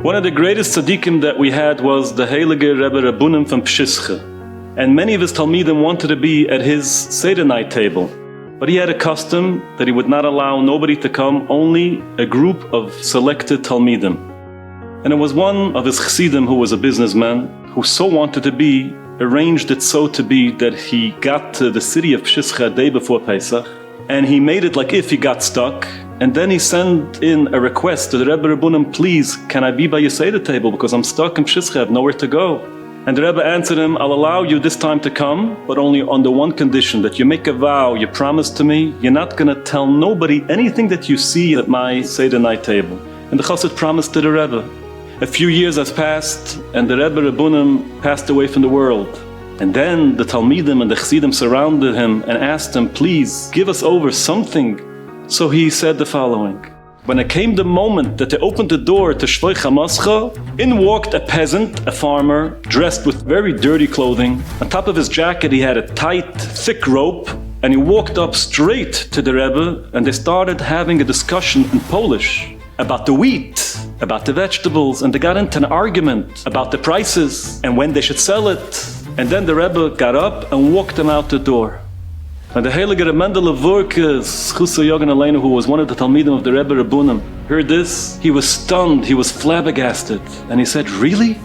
One of the greatest tzaddikim that we had was the Heilige Rebbe Rabunim from Pshischa. And many of his Talmidim wanted to be at his Seder night table. But he had a custom that he would not allow nobody to come, only a group of selected Talmidim. And it was one of his Chassidim who was a businessman who so wanted to be, arranged it so to be that he got to the city of Pshischa a day before Pesach, and he made it like if he got stuck, and then he sent in a request to the Rebbe Rabunim, please, can I be by your Seder table because I'm stuck in Pshischa, I have nowhere to go. And the Rebbe answered him, I'll allow you this time to come, but only on the one condition, that you make a vow, you promise to me, you're not going to tell nobody anything that you see at my Seder night table. And the Chassid promised to the Rebbe. A few years has passed, and the Rebbe Rabunim passed away from the world. And then the Talmidim and the Chassidim surrounded him and asked him, please, give us over something. So he said the following: when it came the moment that they opened the door to Shvoi Chamascha, in walked a peasant, a farmer, dressed with very dirty clothing. On top of his jacket he had a tight, thick rope, and he walked up straight to the Rebbe, and they started having a discussion in Polish about the wheat, about the vegetables, and they got into an argument about the prices and when they should sell it. And then the Rebbe got up and walked them out the door. And the Heilige Rebbe Mendel of Wurkes, Chusa Yogan Aleinu, who was one of the Talmidim of the Rebbe Rabunim, heard this. He was stunned, he was flabbergasted. And he said, really?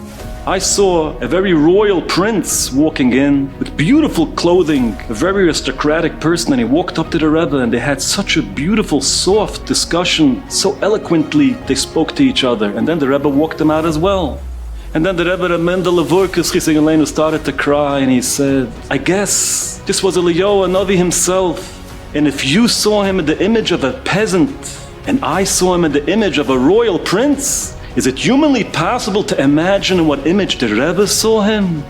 I saw a very royal prince walking in with beautiful clothing, a very aristocratic person, and he walked up to the Rebbe and they had such a beautiful, soft discussion. So eloquently they spoke to each other. And then the Rebbe walked them out as well. And then the Rebbe Mendel of Wurkes, Chusa Yogan Aleinu, started to cry, and he said, I guess this was Eliyahu Hanavi himself. And if you saw him in the image of a peasant, and I saw him in the image of a royal prince, is it humanly possible to imagine in what image the Rebbe saw him?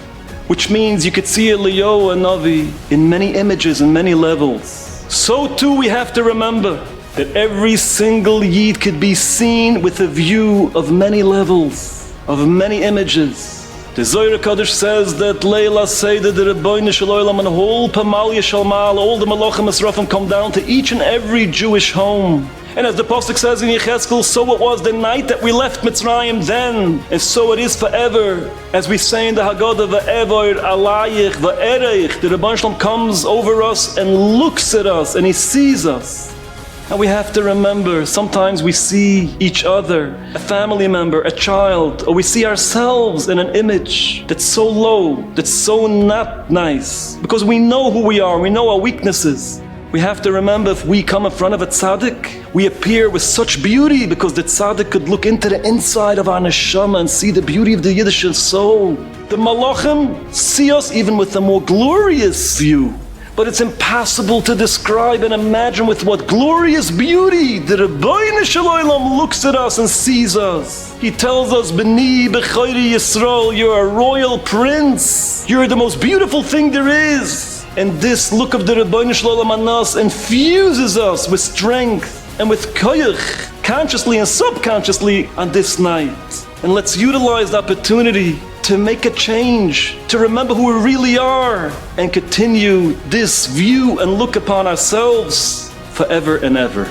Which means you could see Eliyahu Hanavi in many images and many levels. So too we have to remember that every single Yid could be seen with a view of many levels, of many images. The Zohar Kodesh says that Leila Seder, the Rebbeinu Shel Olam, and whole Pamalia Shalmal, all the Malachim Esrafim come down to each and every Jewish home. And as the Pasuk says in Yechezkel, so it was the night that we left Mitzrayim then, and so it is forever. As we say in the Haggadah, Va'evor alayich va'ereich, the Rebbeinu Shalom comes over us and looks at us and he sees us. And we have to remember, sometimes we see each other, a family member, a child, or we see ourselves in an image that's so low, that's so not nice. Because we know who we are, we know our weaknesses. We have to remember, if we come in front of a tzaddik, we appear with such beauty because the tzaddik could look into the inside of our neshama and see the beauty of the Yiddish soul. The malachim see us even with a more glorious view. But it's impossible to describe and imagine with what glorious beauty the Rebbeinu Shel Olam looks at us and sees us. He tells us, B'ni b'chayri Yisrael, you're a royal prince. You're the most beautiful thing there is. And this look of the Rebbeinu Shel Olam on us infuses us with strength and with koyach, consciously and subconsciously on this night. And let's utilize the opportunity to make a change, to remember who we really are, and continue this view and look upon ourselves forever and ever.